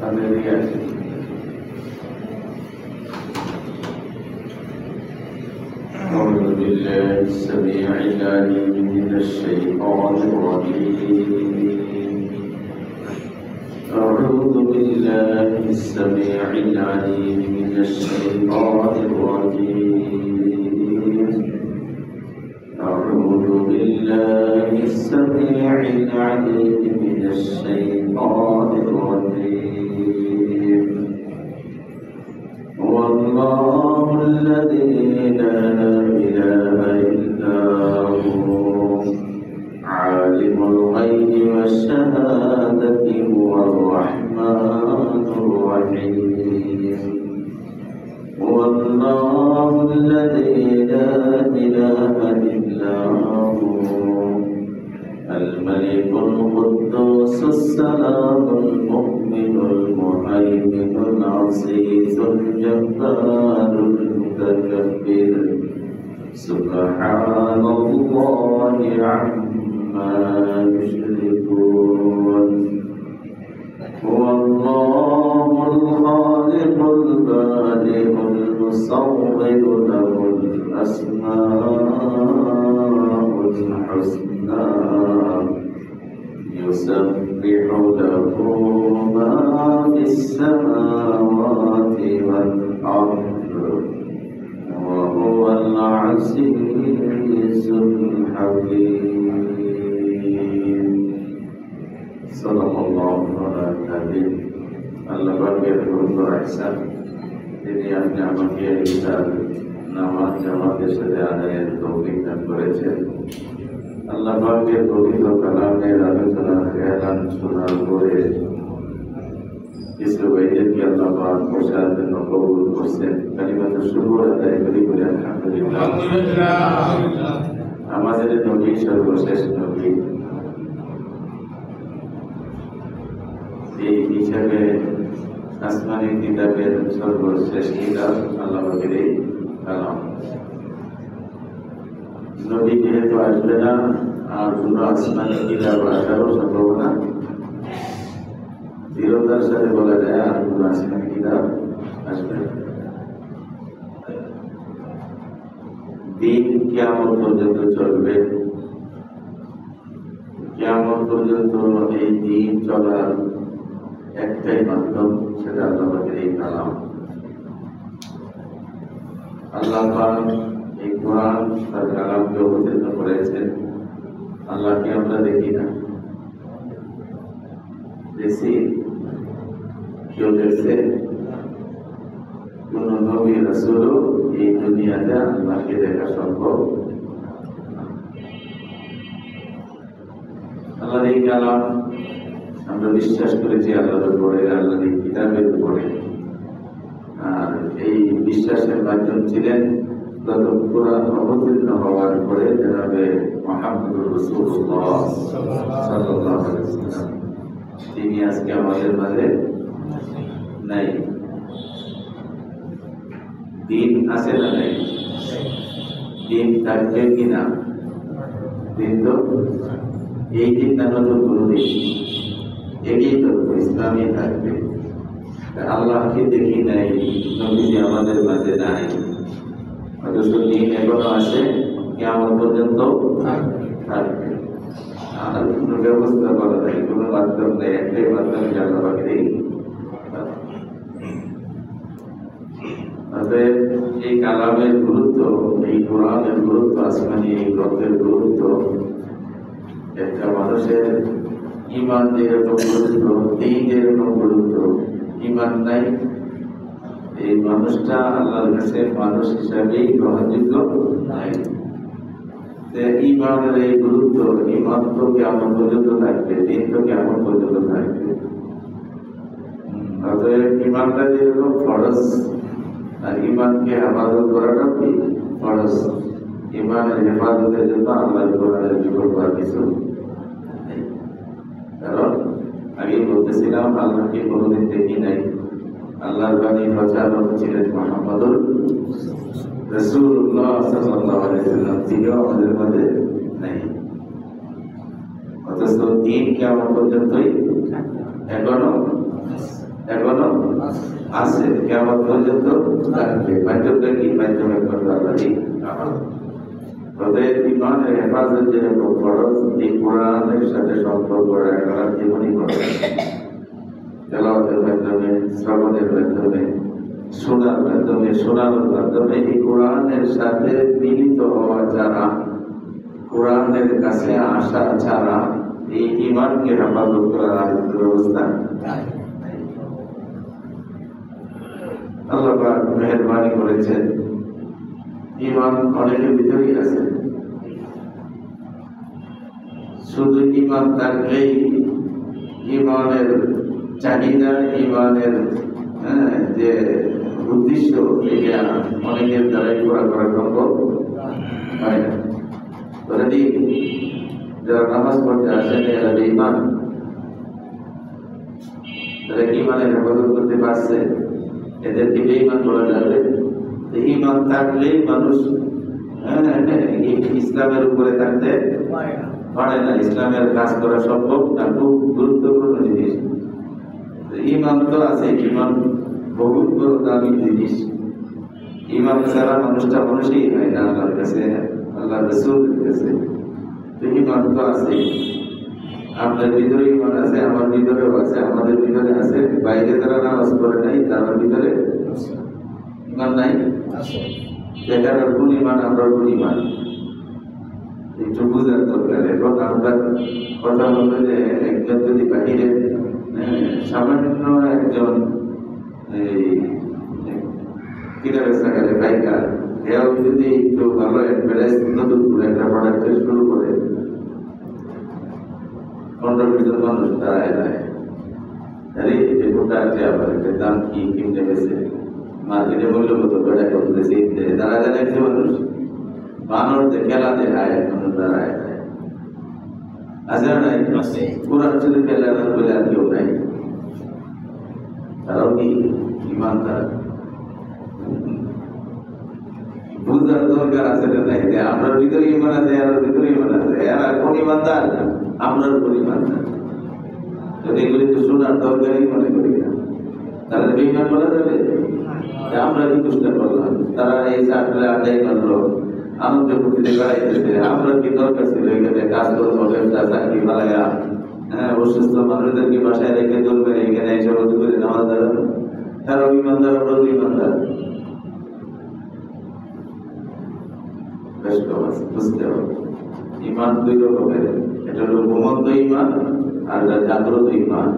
সামনে দিকে আসে। أعوذ بالله السميع العليم من الشيطان الرجيم. أعوذ بالله السميع العليم من الشيطان الرجيم. أعوذ بالله السميع العليم من الشيطان الرجيم. هو الله الذي لا إله إلا هو عالم الغيب والشهادة هو الرحمن الرحيم. هو الله الذي لا إله إلا هو الملك القدوس السلام المؤمن المهيمن العزيز الجبار المتكبر سبحان الله عما يشركون. هو الله الخالق البارئ المصور له الأسماء الحسنى يسبح له ما في السماوات والأرض وهو العزيز الحكيم. صدق الله العظيم. আল্লাহ পাকের রহমত ও ইহসান তিনি আপনি আমাকে তার নামাজ জামাতের সাথে আদায়ের তৌফিক দান করেছেন। আল্লাহ পাকের পবিত্র কালামের আলোচনা এলান শোনার পরে কিছু ভাইদেরকে আল্লাহ পাক বসার জন্য কবুল করছেন। কালিমাত শুকর আদায় করি বলে আলহামদুলিল্লাহ। আমাদের নবী সর্বশেষ নবী, এই হিসাবে আসমানি কিতাবের সর্বশেষ কিতাব আল্লাহ পাকের এই কালাম। নবী যেহেতু আসবে না, আর কোনো আসমানি কিতাব আসারও সম্ভাবনা দৃঢ়তার সাথে বলা যায় আর কোনো আসমানি কিতাব আসবে না। দিন কিয়ামত পর্যন্ত চলবে। কিয়ামত পর্যন্ত এই দিন চলার একটাই মাধ্যম, সেটা আল্লাহ পাকের এই কালাম। আল্লাহ পাক এই কোরআন তার কালামকে অবতীর্ণ করেছেন। আল্লাহকে আমরা দেখি না, দেখছি কেউ দেখছে? কোন নবী রাসূলও এই দুনিয়াতে আল্লাহকে দেখা সম্ভব। আল্লাহর এই কালাম আমরা বিশ্বাস করেছি আল্লাহর উপরে, আল্লাহর এই কিতাবের উপরে। আর এই বিশ্বাসের মাধ্যম ছিলেন গত কোরআন অবতীর্ণ হওয়ার পরে জনাবে মুহাম্মদুর রাসূলুল্লাহ সাল্লাল্লাহু আলাইহি ওয়াসাল্লাম। তিনি আজকে আমাদের মাঝে নাই। দিন আছে না নাই? দিন থাকবে কিনা? দিন তো এই দিন না, নতুন কোনো দিন এগিয়ে তো ইসলামই থাকবে। আল্লাহকে দেখি নাই, নবীজি আমাদের মাঝে নাই, অথচ দিন এখনো আছে, কিয়ামত পর্যন্ত থাকবে। আর কোনো ব্যবস্থা করা নাই, কোনো মাধ্যম নেই, একটাই মাধ্যম আল্লাহ পাকের এই। অতএব এই কালামের গুরুত্ব, এই কোরআনের গুরুত্ব, আসমানি এই গ্রন্থের গুরুত্ব একটা মানুষের ইমান যেরকম গুরুত্ব, দিন যেরকম গুরুত্ব। ইমান নাই, এই মানুষটা আল্লাহর কাছে মানুষ হিসাবেই গ্রহণযোগ্য নাই। ইমানের এই গুরুত্ব, ইমান তো কেমন পর্যন্ত থাকবে, দিন তো কেমন পর্যন্ত থাকবে। অতএব ইমানটা যেরকম ফরজ, আর ইমানকে হেফাজত করাটা কি ফরজ। ইমানের হেফাজতের জন্য আল্লাহ কোরআনের বিকল্প আর কিছু নেই। কারণ আগে বলতেছিলাম আল্লাহকে কোনোদিন দেখি নাই। আল্লাহর বাণী প্রচারক ছিলেন মুহাম্মদুর রাসূলুল্লাহ সাল্লাল্লাহু আলাইহি ওয়াসাল্লাম, তিনিও আমাদের মধ্যে নাই। অথচ দিন কিয়ামত পর্যন্তই এখনো এখনো আছে, কিয়ামত পর্যন্ত থাকবে। মাধ্যমটা কি? মাধ্যম একমাত্র আল্লাহই। তবে ইমানের হেফাজত যেরকম খরচ, এই কোরআনের সাথে সম্পর্ক রাখার জীবনই খরচ। তেলাওয়াতের মাধ্যমে, শ্রবণের মাধ্যমে, শোনার মাধ্যমে, শোনানোর মাধ্যমে এই কোরআনের সাথে মিলিত হওয়া ছাড়া, কোরআনের কাছে আসা ছাড়া এই ইমানকে হেফাজত করার আরেকটি ব্যবস্থা নাই। আল্লাহ পাক মেহেরবানি করেছেন, ইমান অনেকের ভিতরেই আছে। শুধু ইমান থাকলেই ইমানের চাহিদা, ইমানের যে উদ্দেশ্য, এটা অনেকের দ্বারাই পুরা করা সম্ভব হয় না। অলরেডি যারা নামাজ পড়তে আসেন এরা ইমান, তারা ইমানের হেফাজত করতে পারছে, এদেরকে বেঈমান বলা যাবে? ইমান থাকলেই মানুষ ইসলামের উপরে থাকতে পারে না, ইসলামের কাজ করা সম্ভব না। খুব গুরুত্বপূর্ণ জিনিস। ইমান তো আছে, ইমান বহুত বড় দামি জিনিস। ইমান ছাড়া মানুষটা মানুষই হয় না আল্লাহর কাছে, আল্লাহ রাসূলের কাছে। তো ইমান তো আছে, আপনার ভিতরে ইমান আছে, আমার ভিতরেও আছে, আমাদের ভিতরে আছে। বাইরে যারা নামাজ পড়ে নাই তার ভিতরে ইমান নাই, দেখার কোন ইমান, আমরা কোন ইমান একটু বুঝার দরকার। এখন আমরা কথা বলবো যে একজন যদি বাহিরে সামান্য একজন কিনা বেচা গেলে পাইকার, এও যদি একটু ভালো অ্যাডভার্টাইজ নতুন করে একটা প্রোডাক্ট শুরু করে 15-20 মানুষ দাঁড়ায় দেয়, আরে এই প্রোডাক্টে আবার একটা দাম কি, কিনতে গেছে মার্কেটে মূল্য কত বেড়া করতেছে, দাঁড়ায় দেয় একজন মানুষ। বানর খেলা দেখায়, মানুষ দাঁড়ায় দেয়। আছে না নাই? কোরআন শরীফ খেলা বলে আর কেউ নাই, তারাও কি ইমানদার? বুঝার দরকার আছে না নাই? আপনার ভিতরে ইমান আছে, এর ভিতরে ইমান আছে, এরা কোন ইমানদার? আপনার কোন ইমানদার? এগুলি তো শোনার দরকারই মনে করি না। তারা বেঈমান বলা যাবে? আমরা কি চেষ্টা করলাম? তারা এই চাকরি আড্ডাই মানলো, আনন্দ ফুর্তিতে বেড়াইতেছে। আমরা কি দরকার ছিল এখানে কাজ করবো, ব্যবসা চাকরি পালাইয়া অসুস্থ মানুষদেরকে বাসায় রেখে চলবে, এখানে এসে বলতে করে নামাজ দাঁড়ানো? তারা ইমানদার, আমরা ইমানদার। বুঝতে হবে ইমান দুই রকমের, এটা হলো ঘুমন্ত ইমান আর জাগ্রত ইমান।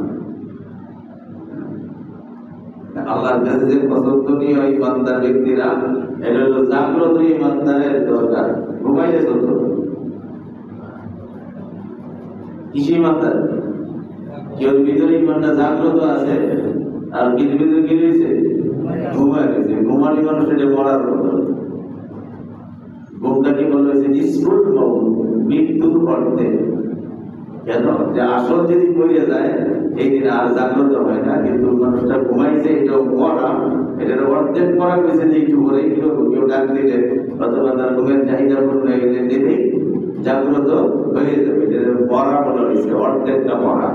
আল্লাহর কাছে যে পছন্দনীয় ইমানদার ব্যক্তিরা, এটা হলো জাগ্রত ইমানদারের দরকার। ঘুমাইলে চলতো কিসে ইমানদার? কেউ ভিতরে ইমানটা জাগ্রত আছে, আর কিছু ভিতরে কি রয়েছে? ঘুমায় গেছে। ঘুমানি মানুষ এটা মরার মতো। ঘুমটাকে বলা হয়েছে নিষ্ফল মৃত্যুর অর্থে। কেন? যে আসল যদি মরে যায় এই দিন আর জাগ্রত হয় না, কিন্তু মানুষটা ঘুমাইছে, এটাও মরা, এটার অর্ধেক মরা গেছে যে একটু পরে কেউ ডাক দিলে অথবা তার ঘুমের চাহিদা পূর্ণ হয়ে গেলে দিলেই জাগ্রত হয়ে যাবে। এটা মরা বলা হয়েছে, অর্ধেকটা মরা।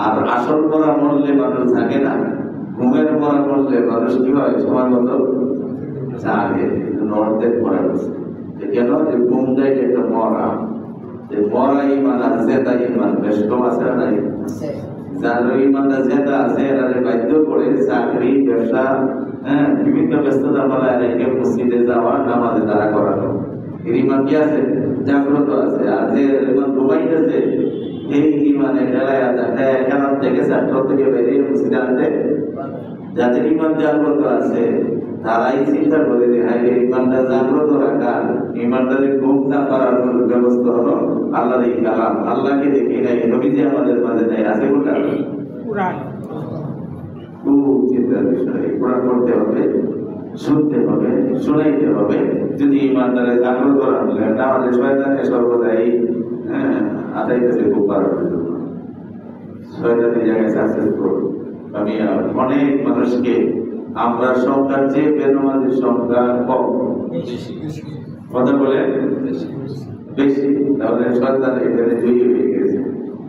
আর আসল মরা মরলে মানুষ থাকে না, ঘুমের মরা মরলে মানুষ কি হয়? সময় মতো জাগে। অর্ধেক মরা গেছে। কেন? যে ঘুম দেয় এটা মরা। মরা ইমান আর জেতা ইমান বেশ কম আছে না নাই? যার ইমানটা জেতা আছে এরা বাধ্য করে চাকরি, ব্যবসা, বিভিন্ন ব্যস্ততা বলায় রেখে মসজিদে যাওয়া, নামাজে দাঁড়া করানো। এর ইমান কি আছে? জাগ্রত আছে। আর যে ইমান ঘুমাইতেছে এই ইমানে ঠেলায় খেলার থেকে ছাত্র থেকে বেরিয়ে মসজিদে আনতে, যাদের ইমান জাগ্রত আছে তারাই চিন্তা করে যে হ্যাঁ ইমানটা জাগ্রত রাখা, ইমানটাকে ঘুম না করার ব্যবস্থা হলো আল্লাহর এই কালাম। আল্লাহকে দেখে নাই, নবী যে আমাদের মাঝে নাই, আছে কোনটা? কোরআন। খুব চিন্তার বিষয়। কোরআন পড়তে হবে, শুনতে হবে, শোনাইতে হবে। যদি ইমানদারে জাগ্রত রাখলেন, তাহলে শয়তানে সর্বদাই আদায় কাছে খুব পারবে। শয়তানের জায়গায় সাকসেসফুল। আমি অনেক মানুষকে, আমরা সংখ্যার চেয়ে বেনামাজির সংখ্যা কম, কথা বলে বেশি। তাহলে সরকার এখানে জয়ী হয়ে গেছে।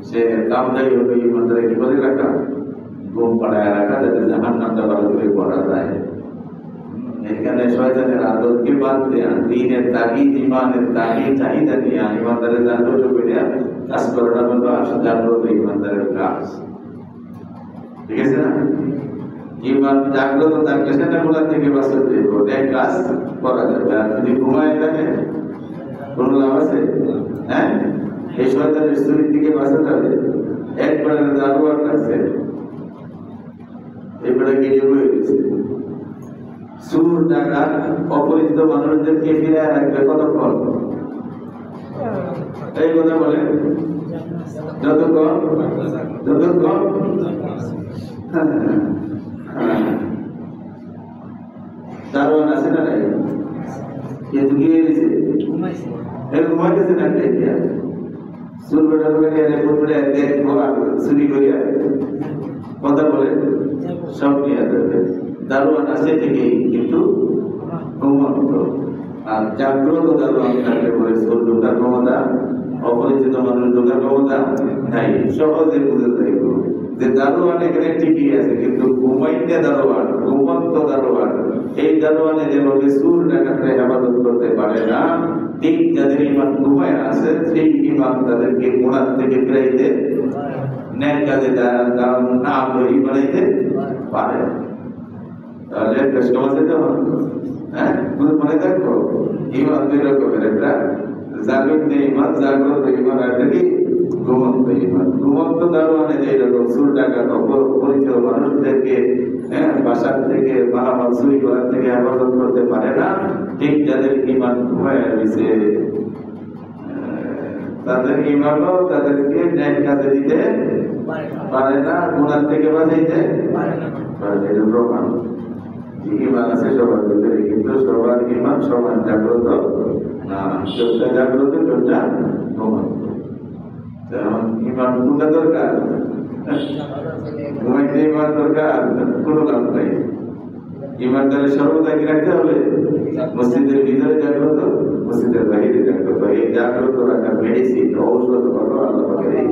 সে কামদায়ী হবে ইমানদারে কি করে রাখা, ঘুম পাড়ায় রাখা যাতে জাহান্নামটা ভালো করে পড়া যায়। এখানে শয়তানের আদরকে বাদ দেয়া, দ্বীনের তাগিদ, ইমানের তাগিদ, চাহিদা নিয়ে ইমানদারের জাগ্রত করিয়া কাজ করাটা হলো আসলে জাগ্রত ইমানদারের কাজ। ঠিক আছে না? ইমান জাগ্রত থাকলে সেটা থেকে বাঁচতে দেব, এক কাজ করা যাবে। আর যদি ঘুমায় থাকে কোনো লাভ আছে? হ্যাঁ, এই শয়তানের স্ত্রী থেকে বাঁচাতে হবে। একবারে দারোয়ান লাগছে, এবারে গিয়ে হয়ে গেছে। সুর টাকা অপরিচিত মানুষদেরকে ফিরে রাখবে কতক্ষণ? এই কথা বলে যতক্ষণ দারোয়ান আছে না নাই? কিন্তু গিয়ে গেছে ঘুমাইতেছে না দেখিয়া সুর বেটা দেখবো চুরি করিয়া কথা বলে সব নিয়ে যাবে। দারোয়ান আছে ঠিকই, কিন্তু ঘুমন্ত। আর জাগ্রত দারোয়ান থাকলে পরে সুর ঢোকার ক্ষমতা, অপরিচিত মানুষ ঢোকার ক্ষমতা নাই। সহজে বুঝে যাইব যে দারোয়ান এখানে ঠিকই আছে, কিন্তু ঘুমাইতে দারোয়ান, ঘুমন্ত দারোয়ান, এই দারোয়ানে যেভাবে সুর ডাকাতরা হেফাজত করতে পারে না, ঠিক যাদের ইমান ঘুমায় আছে সেই ইমান তাদেরকে গোড়ার থেকে ফিরাইতে, ন্যায় কাজে না আগ্রহী বানাইতে পারে। তাহলে কষ্ট আছে তো, হ্যাঁ, মনে থাকবো ইমান দুই রকমের, একটা জাগ্রত ইমান, জাগ্রত ইমান, আর কি ঘুমন্ত ইমান। ঘুমন্ত দারোয়ানে যে রকম সুর ডাকাত অপরিচিত মানুষদেরকে বাসার থেকে মালামাল চুরি করার থেকে হেফাজত করতে পারে না, ঠিক যাদের ইমান ঘুমায় রয়েছে তাদের ইমানও তাদেরকে ন্যায় কাজে দিতে পারে না, গুনাহ থেকে বাঁচাইতে পারে না। প্রমাণ ইমান আছে সবার ভিতরে, কিন্তু সবার ইমান সমান জাগ্রত না। কেউটা জাগ্রত, কেউটা ঘুমন্ত। ইমান কোনটা দরকার? ঘুমাইতে ইমান দরকার, কোনো লাভ নাই। ইমানদারের সর্বদা কি রাখতে হবে? মসজিদের ভিতরে জাগ্রত, মসজিদের বাহিরে জাগ্রত। এই জাগ্রত রাখার মেডিসিন, ঔষধ হলো আল্লাহ পাকের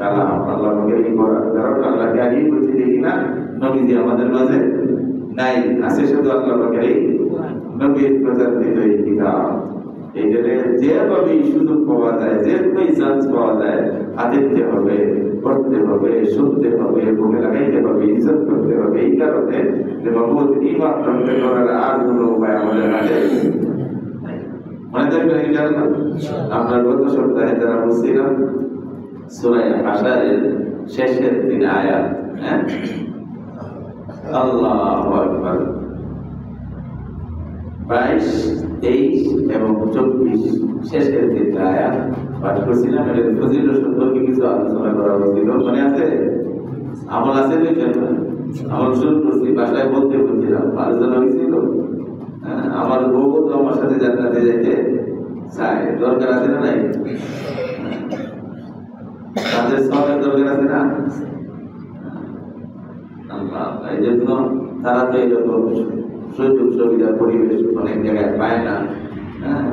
কালাম, আল্লাহ পাকের করার। কারণ আল্লাহকে আগেই বলছি দেখি না, নবীজি আমাদের মাঝে নাই, আছে শুধু আল্লাহ পাকের নবীর প্রচারিত এই কিতাব। এইটারে যেভাবে সুযোগ পাওয়া যায়, যেভাবে চান্স পাওয়া যায়, আদিতে হবে, করতে হবে, শুনতে হবে, বুকে লাগাইতে হবে, ইজ্জত করতে হবে। এই কারণে যে ভগবত ইমান রক্ষা করার আর কোনো উপায় আমাদের হাতে মনে থাকবে ইনশাআল্লাহ। আমরা গত সপ্তাহে যারা বলছিলাম সূরা হাশরের শেষের 3 আয়াত, হ্যাঁ, আল্লাহু আকবার, 22, 23 এবং 24 শেষের 3 আয়াত পাঠ করছিলাম। এর ফজিলত সম্পর্কে কিছু আলোচনা করা হয়েছিল, মনে আছে? আমল আছে আমল শুরু করছি, বাসায় বলতে বলছিলাম, আলোচনা হয়েছিল। আমার বউ তো আমার সাথে জান্নাতে যেতে চায়, দরকার আছে না নাই? তাদের সবের দরকার আছে না? আল্লাহ, এই জন্য তারা তো এরকম সুযোগ সুবিধা পরিবেশ অনেক জায়গায় পায় না। হ্যাঁ,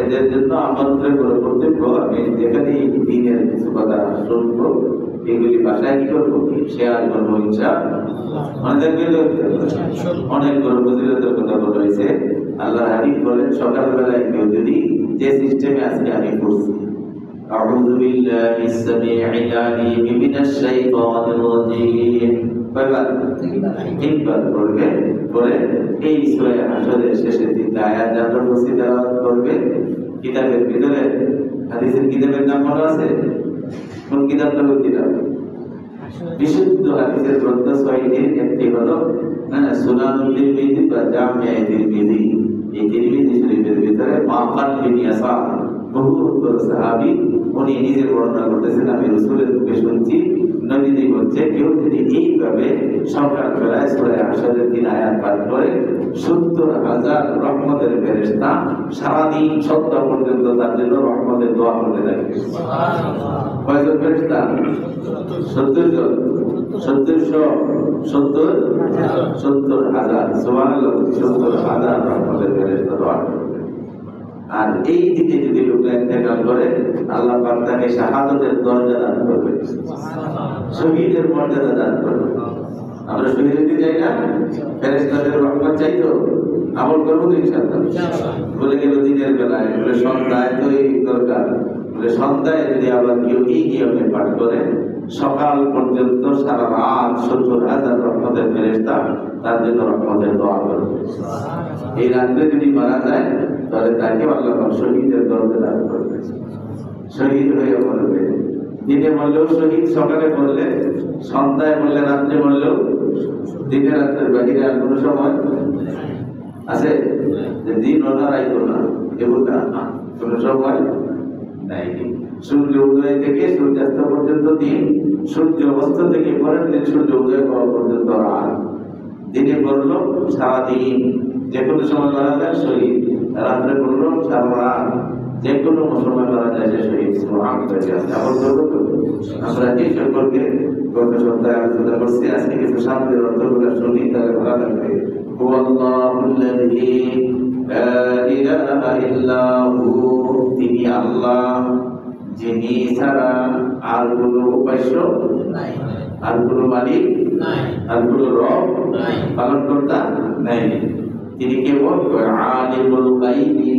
এদের জন্য আমাদের করে কর্তব্য, আমি যেখানেই দিনের কিছু কথা শুনবো, এগুলি বাসায় কি করবো, শেয়ার করবো ইনশাআল্লাহ। অনেক বড় ফজিলতের কথা বলা হয়েছে। আল্লাহ হাবিব বলেন, সকালবেলায় কেউ যদি যে সিস্টেমে আজকে আমি করছি, আউযু বিল্লাহিস সামিউল আলিম মিনাশ শাইতানির রাজীম, তিনবার পড়বে, পরে এই সূরা হাশরের শেষের 3 আয়াত যখন তেলাওয়াত করবে। কিতাবের ভিতরে হাদিসের কিতাবের নাম মনে আছে? কোন কিতাবটা কিতাব? বিশুদ্ধ হাদিসের গ্রন্থ 6টির একটি হলো সুনানুত তিরমিজি বা জামিআ তিরমিজি। এই তিরমিজি শরীফের ভিতরে মাকাল বিন ইয়াসার, বহু বড় সাহাবী, উনি নিজে বর্ণনা করতেছেন, আমি রাসূলের মুখে শুনছি, নবীজি বলছে, কেউ যদি এইভাবে সকালবেলায় সূরা হাশরের 3 আয়াত পাঠ করে 70,000 রহমতের ফেরেশতা সারাদিন সপ্তাহ পর্যন্ত তার জন্য রহমতের দোয়া করতে থাকে। সুবহানাল্লাহ। কয়জন ফেরেশতা? 70 জন, 70,000। সুবহানাল্লাহ, 70,000 রহমতের ফেরেশতা দোয়া করবে। আর এই দিকে যদি লোক ইন্তেকাল করে, আল্লাহ পাক তাকে শাহাদাতের দরজা দান করবে, শহীদের মর্যাদা দান করবে। আমরা শহীদ হতে চাই না, ফেরেশতাদের রহমত চাই তো, আমল করবো তো ইনশাআল্লাহ। বলে গেল দিনের বেলায়, বলে সন্ধ্যায় তো এই দরকার, বলে সন্ধ্যায় যদি আবার কেউ এই নিয়মে পাঠ করে সকাল পর্যন্ত সারা রাত ৭০,০০০ রহমতের ফেরেশতা তার জন্য রহমতের দোয়া করবে। এই রাত্রে যদি মারা যায় তাহলে তাকে আল্লাহ শহীদের দরজা দান করবে, শহীদ হয়ে মরবে। দিনে মরলেও শহীদ, সকালে মরলে, সন্ধ্যায় মরলে, রাত্রে মরলেও, দিনে রাত্রের বাহিরে আর কোনো সময় আছে যে দিন অনারাইতো না, এগুলো কোনো সময় নাই। সূর্য উদয় থেকে সূর্যাস্ত পর্যন্ত দিন, সূর্য অস্ত থেকে পরের দিন সূর্য উদয় হওয়া পর্যন্ত রাত। দিনে পড়লো সারাদিন, যে কোনো সময় মারা যায় শহীদ, রাত্রে পড়লো সারা রাত, যে কোনো সময় মারা যায় সে শহীদ। আমরা এই সকলকে গত সপ্তাহে আলোচনা করছি, আজকে কিছু শান্তির অর্থগুলো শুনি, তাহলে ভালো লাগবে। তিনি আল্লাহ, যিনি ছাড়া আর কোনো উপাস্য নাই, আর কোনো মালিক নাই, আর কোনো রব পালন কর্তা নাই। তিনি কেবল আলিমুল গায়বি,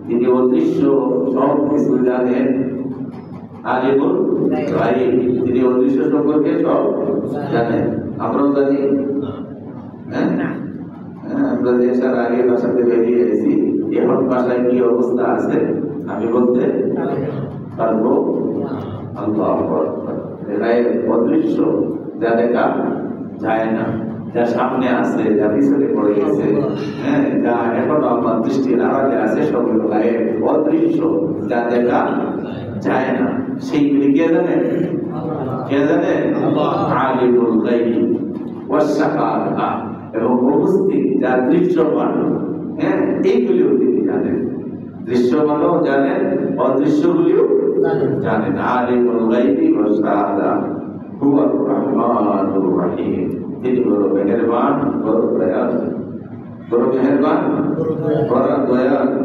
তিনি অদৃশ্য সব কিছু জানেন। আলিমুল গায়ব, তিনি অদৃশ্য সম্পর্কে সব জানেন। আমরাও জানি, আমরা দেশের আগে বাসাতে বেরিয়ে এসেছি, এখন বাসায় কি অবস্থা আছে আমি বলতে পারবো? আল্লাহু আকবার। অদৃশ্য, যা দেখা যায় না, যা সামনে আছে, যা পিছনে পড়ে গেছে, যা এখনো আমার দৃষ্টির আড়ালে আছে, সবগুলো গায়েব, অদৃশ্য, যা দেখা যায় না, সেইগুলি কে জানে? কে জানে? আলিমুল গায়বি ওয়াস শাহাদাহ, এবং উপস্থিত যা দৃশ্যমান, এইগুলিও তিনি জানেন। দৃশ্যমানও জানেন, অদৃশ্যগুলিও জানেন। আলিমুল গায়বি ওয়াস শাহাদাহ হুয়ার রহমানুর রহিম, তিনি বড় মেহেরবান, বড় দয়ালু, বড় মেহেরবান, বড় দয়ালু।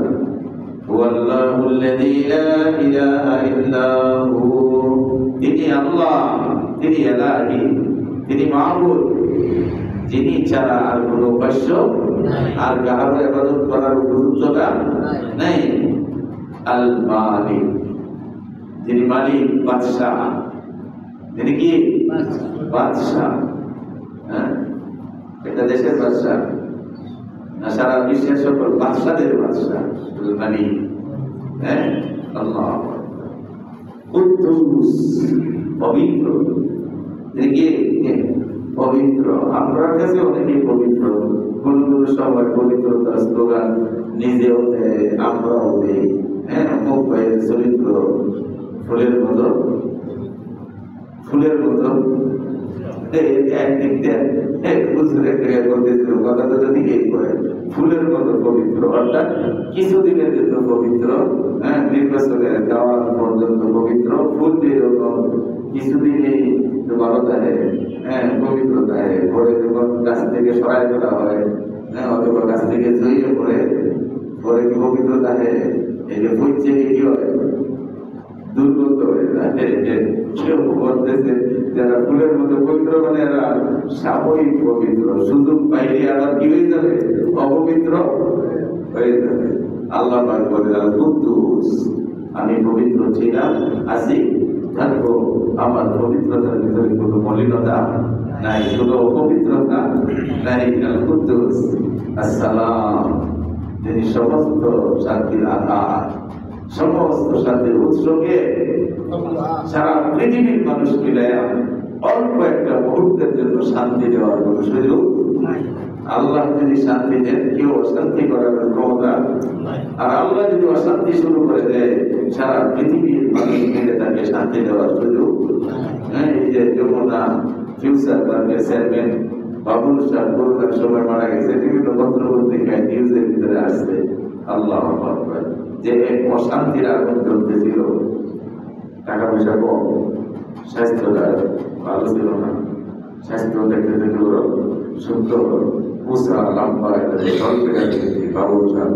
হুয়াল্লাহুল্লাযী লা ইলাহা ইল্লা হু, তিনি আল্লাহ, তিনি ইলাহি, তিনি মাবুদ, যিনি ছাড়া আর কোনো উপাস্য আর কারো ইবাদত করার উপযুক্ততা নাই। আল মালিক, যিনি মালিক, বাদশাহ, তিনি কি বাদশাহ, এটা দেশের বাদশাহ না, সারা বিশ্বের সকল বাদশাদের বাদশাহ মালিক। আল্লাহ কুদ্দুস, পবিত্র, তিনি কি পবিত্র। আমরা কাছে অনেকে পবিত্র, কোন কোন সময় পবিত্রতার স্লোগান নিজেও দেয়, আমরাও দেই। মুখের চরিত্র ফুলের মতো, ফুলের মতো। একদিক দিয়ে কথাটা যদি এই করে ফুলের মতো পবিত্র, অর্থাৎ কিছুদিনের জন্য পবিত্র, নির্বাচনে যাওয়ার পর্যন্ত পবিত্র। ফুল যেরকম কিছুদিনই ভালো থাকে, পবিত্র থাকে, পরে যখন গাছ থেকে সরাই ফেলা হয়, অথবা গাছ থেকে জড়িয়ে পড়ে, পরে কি পবিত্র থাকে? এই যে ফুল থেকে কি হয়? দুর্গন্ধ হয়ে যায়। কেউ বলতেছে যারা ফুলের মতো পবিত্র, মানে এরা সাময়িক পবিত্র, সুযোগ পাইলে আবার কি হয়ে যাবে? অপবিত্র হয়ে যাবে। আল্লাহ পাক বলে আল কুদ্দুস, আমি পবিত্র ছিলাম, আছি, থাকবো। আমার পবিত্রতার ভিতরে কোনো মলিনতা নাই, কোনো অপবিত্রতা নাই। আল কুদ্দুস আসসালাম, যিনি সমস্ত শান্তির আধার, সমস্ত শান্তির উৎসকে সারা পৃথিবীর মানুষ মিলে অল্প একটা মুহূর্তের জন্য শান্তি দেওয়ার কোন সুযোগ নাই। আল্লাহ যদি শান্তি দেন, কেউ অশান্তি করার ক্ষমতা, আর আল্লাহ যদি অশান্তি শুরু করে দেয়, সারা পৃথিবীর মানুষ মিলে তাকে শান্তি দেওয়ার সুযোগ। এই যে যমুনা ফিউচার পার্কের চেয়ারম্যান বাবুল শাহ করোনার সময় মারা গেছে, বিভিন্ন পত্রপত্রিকায় নিউজের ভিতরে আসছে। আল্লাহ আকবার, যে এক অশান্তির আগুন চলতেছিল, টাকা পয়সা কম, স্বাস্থ্যটা ভালো ছিল না, স্বাস্থ্য দেখতে দেখতে ওরা সুন্দর উষা লম্বা বাবুল শাহ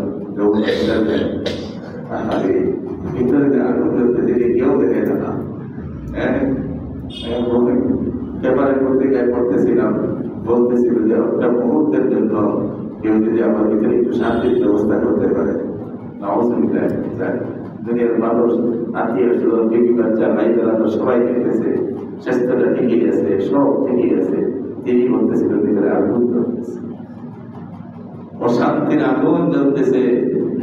ভিতরে যে আগুন চলতেছিল, বলতেছিল যে একটা মুহূর্তের জন্য কেউ যদি আমার ভিতরে একটু শান্তির ব্যবস্থা করতে পারে, দুনিয়ার মানুষ আত্মীয় স্বজন বিবি বাচ্চা ভাই বেড়ানো সবাই দেখতেছে স্বাস্থ্যটা ঠিকই আছে, সব ঠিকই আছে, তিনি বলতেছিল ভিতরে আগুন জ্বলতেছে, অশান্তির আগুন জ্বলতেছে,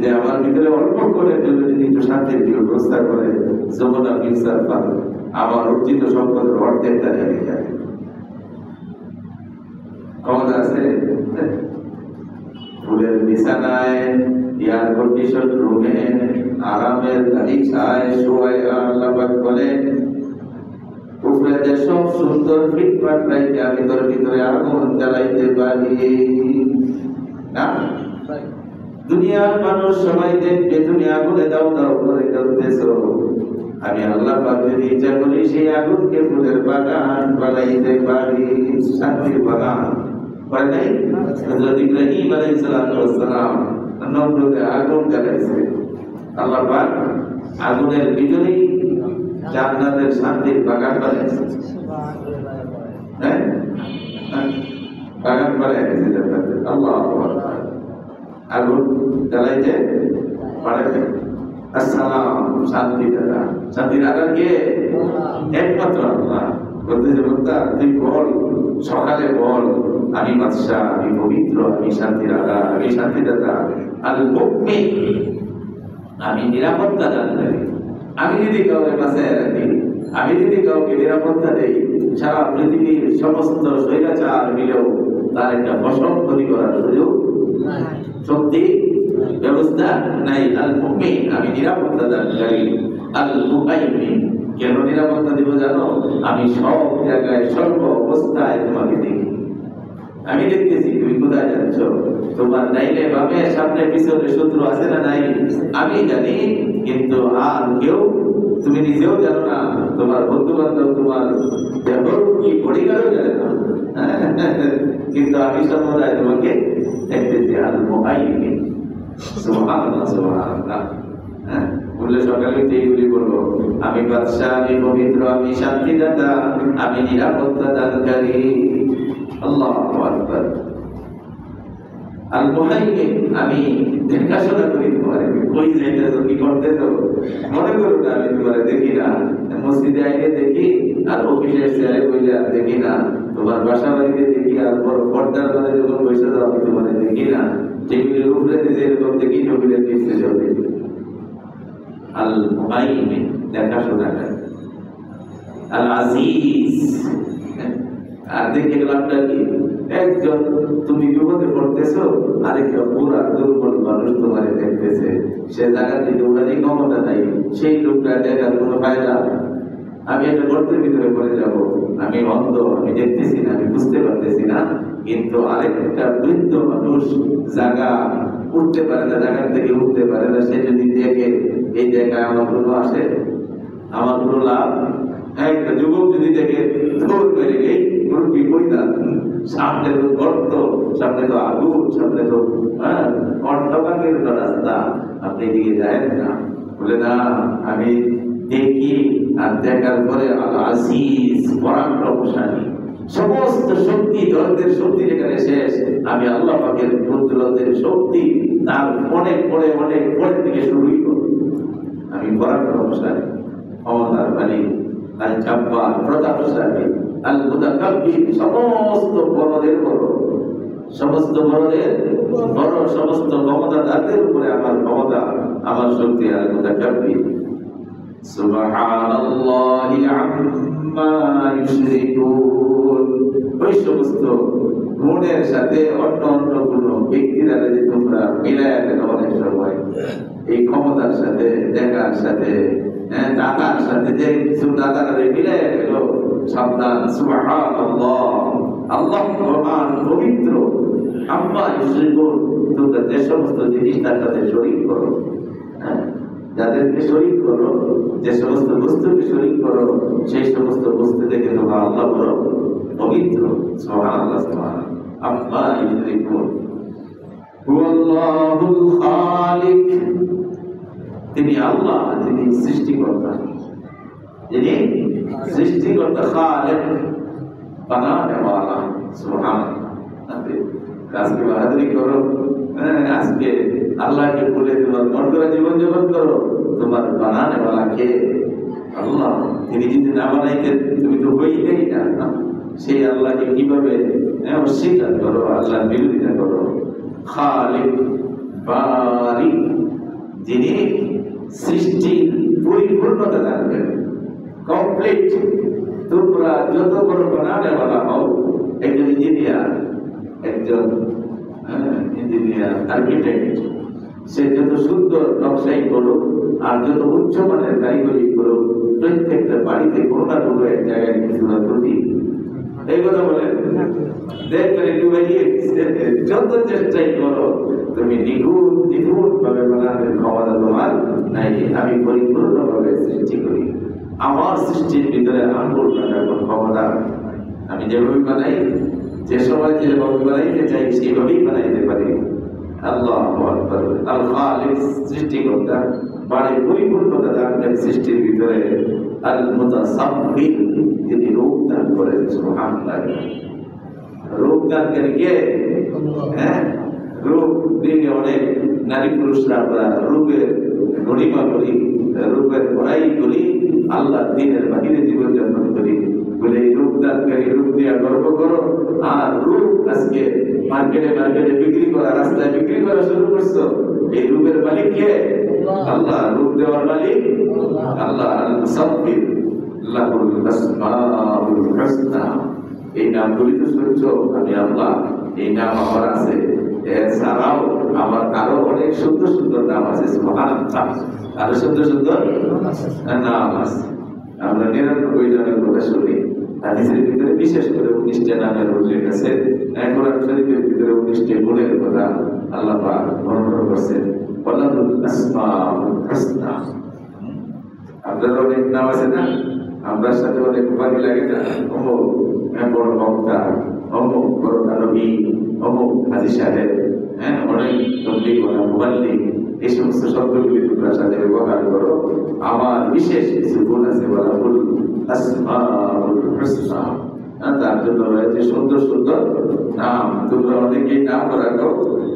যে আমার ভিতরে অল্প করে জন্য যদি একটু শান্তির ব্যবস্থা করে যমুনা ফিউচার পাবে, আমার অর্জিত সম্পদের অর্ধেকটা জানি যায়। ক্ষমতা আছে ফুলের বিছানায়, এয়ার কন্ডিশন রুমে, আরামের গাড়ি ছায় শোয়, আল্লাহ পাক বলে উপরে যে সব সুন্দর ফিটফাট রাইতে আমি তোর ভিতরে আগুন জ্বালাইতে পারি না। দুনিয়ার মানুষ সবাই দেখবে তুমি আগুনে দাও দাও করে জ্বলতেছ, আমি আল্লাহ পাক যদি ইচ্ছা করি সেই আগুনকে ফুলের বাগান বানাইতে পারি, শান্তির বাগান। পারে নাই? হযরত ইব্রাহিম আলাইহিস সালাম নমরুদে আগুন জ্বালাইছে, আল্লাহ পাক আগুনের ভিতরেই জান্নাতের শান্তির বাগান বানাইছে। হ্যাঁ, বাগান বানাইছে জান্নাতের। আল্লাহু আকবার। আগুন জ্বালাইতে পারে। আসসালাম, শান্তি দাদা, শান্তির আগার কে? একমাত্র আল্লাহ। বলতেছে বক্তা তুই বল, সকালে বল আমি বাদশা, আমি পবিত্র, আমি শান্তির আগা, আমি শান্তি দাদা, আল মুমিন, আমি নিরাপত্তা দানকারী। আমি যদি কাউকে বাঁচায় রাখি, আমি যদি কাউকে নিরাপত্তা দেই, সারা পৃথিবীর সমস্ত স্বৈরাচার মিলেও তার একটা ফসল ক্ষতি করার সুযোগ শক্তি ব্যবস্থা নাই। আল মুমিন, আমি নিরাপত্তা দানকারী। আল মুহাইমিন, কেন নিরাপত্তা দিব জানো? আমি সব জায়গায় সর্ব অবস্থায় তোমাকে দেখি, আমি দেখতেছি তুমি কোথায় যাচ্ছ, তোমার ডাইনে বামে সামনে পিছনে শত্রু আছে না নাই আমি জানি, কিন্তু আর কেউ, তুমি নিজেও জানো না, তোমার বন্ধু বান্ধব, তোমার কি পরিবারও জানে না, কিন্তু আমি সর্বদাই তোমাকে দেখতেছি। আল মুহাইমিন, সুবহানাল্লাহ সুবহানাল্লাহ। বললে সকালে এইগুলি বলবো, আমি বাদশা, আমি পবিত্র, আমি শান্তিদাতা, আমি নিরাপত্তা দানকারী। আল্লাহু আকবার। আল মুহাইমিন, আমি দেখাশোনা করি তোমারে, কই যাইতেছো, কি করতেছো, মনে করো না আমি তোমারে দেখি না, মসজিদে আইলে দেখি আর অফিসের চেয়ারে বইলে আর দেখি না, তোমার বাসা বাড়িতে দেখি আর বড় পর্দার মধ্যে যখন বসে যাও আমি তোমারে দেখি না, টেবিলের উপরে যেরকম দেখি টেবিলের নিচে যাও দেখি। আল মুহাইমিন, দেখাশোনা করে। আল আজিজ, আর দেখে লাভটা কি? একজন তুমি বিপদে পড়তেছো, আরেকটা পুরা দুর্বল মানুষ তোমারে দেখতেছে, সে জায়গা থেকে ওনারই ক্ষমতা নাই, সেই লোকটা দেখার কোনো ফায়দা। আমি একটা গর্তের ভিতরে পড়ে যাব, আমি অন্ধ, আমি দেখতেছি না, আমি বুঝতে পারতেছি না, কিন্তু আরেকটা বৃদ্ধ মানুষ জায়গা উঠতে পারে না, জায়গা থেকে উঠতে পারে না, সে যদি দেখে এই জায়গায় আমার কোনো আসে, আমার কোনো লাভ। একটা যুবক যদি দেখে দৌড় মেরে গেই মুরগি কইতা, সামনে তো গর্ত, সামনে তো আগুন, সামনে তো অন্ধকারের রাস্তা, আপনি এদিকে যায় না। বলে না, আমি দেখি, আর দেখার পরে আল আজিজ, পরাক্রমশালী, সমস্ত শক্তি, দরদের শক্তি যেখানে শেষ, আমি আল্লাহ পাকের কুদরতের শক্তি তার অনেক পরে থেকে শুরুই করি। আমি পরাক্রমশালী, ক্ষমতার মালিক, আল জাব্বার, প্রতাপশালী, আল মুতাকাব্বির, সমস্ত বড়দের বড়, সমস্ত বড়দের বড়, সমস্ত ক্ষমতাদারদের উপরে আমার ক্ষমতা, আমার শক্তি। আল মুতাকাব্বির, সুবহানাল্লাহি আম্মা ইউশরিকুন। ওই সমস্ত গুণের সাথে অন্য গুণ ব্যক্তিরা যদি তোমরা মিলায় দেখো, অনেক সময় এই ক্ষমতার সাথে, দেখার সাথে, দাতার সাথে যে কিছু দাতারা মিলায় গেল, সাবধান। সুবহানাল্লাহ, আল্লাহ মহান, পবিত্র। আম্মা ইউশরিকুন, তোমরা যে সমস্ত জিনিস তার সাথে শরীক করো, যাদেরকে শরীক করো, যে সমস্ত বস্তুকে শরীক করো, সেই সমস্ত বস্তু থেকে তোমরা আল্লাহ বড় পবিত্র। সুবহানাল্লাহ সুবহানাল্লাহ। আম্মা ইউশরিকুন, হুয়াল্লাহুল খালিক, তিনি আল্লাহ, তিনি সৃষ্টিকর্তা, তিনি সৃষ্টিকর্তা। খালিক, বানানে ওয়ালা, সুবহানাল্লাহ। আজকে বাহাদুরি করো, আজকে আল্লাহকে বলে তোমার মন করে জীবন যাপন করো, তোমার বানানে वाला কে? আল্লাহ। তিনি যদি না বানাইতেন তুমি তো হইতেই না। সেই আল্লাহকে কিভাবে অস্বীকার করো, আল্লাহর বিরোধিতা করো? খালিক বারি, যিনি সৃষ্টির পরিপূর্ণতা দান করেন, কমপ্লিট। তোমরা যত বড় বানানে वाला হও, একজন ইঞ্জিনিয়ার, একজন আর্কিটেক্ট, সে যত সুন্দর নকশাই করুক আর যত উচ্চমানের কারিগরি করুক, প্রত্যেকটা বাড়িতে কোনো না কোনো এক জায়গায় কিছু না ত্রুটি। এই কথা বলেন, দেখবেন একটু যত চেষ্টাই করো তুমি নিখুঁত ভাবে বানানোর ক্ষমতা তোমার নাই। আমি পরিপূর্ণ ভাবে সৃষ্টি করি, আমার সৃষ্টির ভিতরে আঙ্গুল কাটার কোনো ক্ষমতা, আমি যেভাবে বানাই, যে সময় যেভাবে বানাইতে চাই সেইভাবেই বানাইতে পারি। আল্লাহু আকবার। আল খালিক, সৃষ্টিকর্তা, বাড়ি পরিপূর্ণতা দানকারী সৃষ্টির ভিতরে। আল মুতাসাব্বির, যিনি রূপ দান করেন। সুবহানাল্লাহ। রূপ দানকারী কে? রূপ দিয়ে অনেক নারী পুরুষরা আমরা রূপের গরিমা করি, রূপের বড়াই করি, আল্লাহ দ্বীনের বাহিরে জীবন যাপন করি বলে এই রূপ দানকারী রূপ দিয়ে গর্ব করো। আর রূপ আজকে মার্কেটে বিক্রি করা, রাস্তায় বিক্রি করা শুরু করছো। এই রূপের মালিক কে? আল্লাহ। রূপ দেওয়ার মালিক আল্লাহ। আল-মুসাব্বির, লাহুল আসমাউল হুসনা। এই নামগুলি তো শুনছো, আমি আল্লাহ, এই নাম আমার আছে। এছাড়াও আমার আরো অনেক সুন্দর সুন্দর নাম আছে। সুবহানাল্লাহ। আরো সুন্দর সুন্দর নাম আছে। আমরা 99 নামের কথা শুনি। হাদিসের ভিতরে বিশেষ করে 19টা নামের উল্লেখ আছে। কোরআন শরীফের ভিতরে 19টা গুণের কথা আল্লাহ পাক বর্ণনা করেছেন। ওয়ালাহুল আসমাউল হুসনা। আপনাদের অনেক নাম আছে না? আমরা সাথে অনেক উপাধি লাগে না? অমুক বড় বক্তা, অমুক বড় নবী, অমুক হাজী সাহেব, অনেক তবলিগ ওয়ালা, মুবাল্লিগ, এই সমস্ত শব্দগুলি তোমরা সাথে ব্যবহার করো। আমার বিশেষ কিছু গুণ আছে, ওয়ালাহুল আসমাউল হুসনা। তার জন্য রয়েছে সুন্দর সুন্দর নাম। তোমরা অনেকেই নাম রাখো,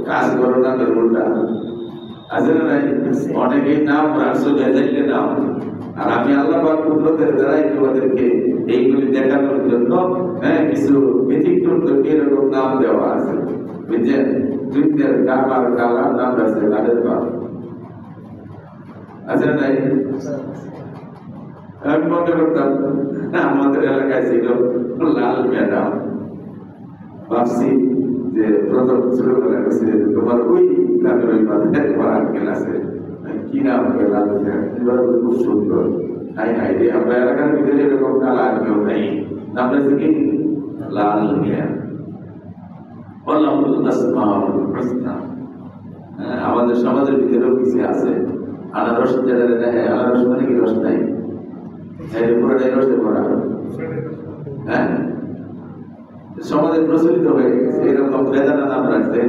কাজ করো না উল্টা। আসলে নাই, অনেকেই নাম রাখছো ভেজাইলে নাম। আর আমি আল্লাহ পাক কুদরতের দ্বারাই তোমাদেরকে এইগুলি দেখানোর জন্য কিছু ব্যতিক্রম এরকম নাম দেওয়া আছে। বুঝছেন? দুইটার কামার কালা নাম আছে, কাদের পাপ আছে নাই? আমি মনে করতাম আমাদের এলাকায় ছিল লাল ম্যাডাম। ভাবছি যে প্রথম ছোটবেলা কাছে তোমার ওই তাদের ওই মাথায় পড়ার ক্লাসে কি নাম লাল ম্যাডাম, খুব সুন্দর। হাই হাই রে, আমরা এলাকার ভিতরে এরকম কালা আর কেউ নাই। নামটা কি? লাল মিয়া। আমাদের সমাজের ভিতরেও কিছু আছে। আনারস যেটা দেখে, আনারস মানে কি রস নাই? পুরোটাই রসে ভরা। সমাজে প্রচলিত হয়ে গেছে এরকম বেদানা নাম রাখছে,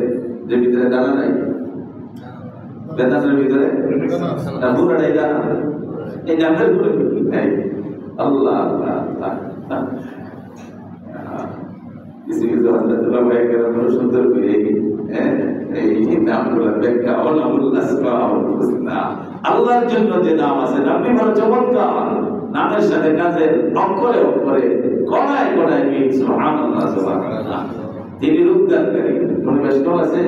যে ভিতরে দানা নাই। বেদানার ভিতরে পুরোটাই দানা। এই নামের গুলো নাই। আল্লাহ আল্লাহ। কিছু কিছু হযরতুল্লাহ ভাই কেরাম সুন্দর করে এই নামগুলোর ব্যাখ্যা, ওয়ালাহুল আসমাউল হুসনা। আল্লাহর জন্য যে নাম আছে, নামটি বড় চমৎকার। নামের সাথে কাজের অক্ষরে অক্ষরে কড়ায় কড়ায় মিল। সুবহানাল্লাহ সুবহানাল্লাহ। তিনি রূপ দানকারী। পরিবেশ কম আছে,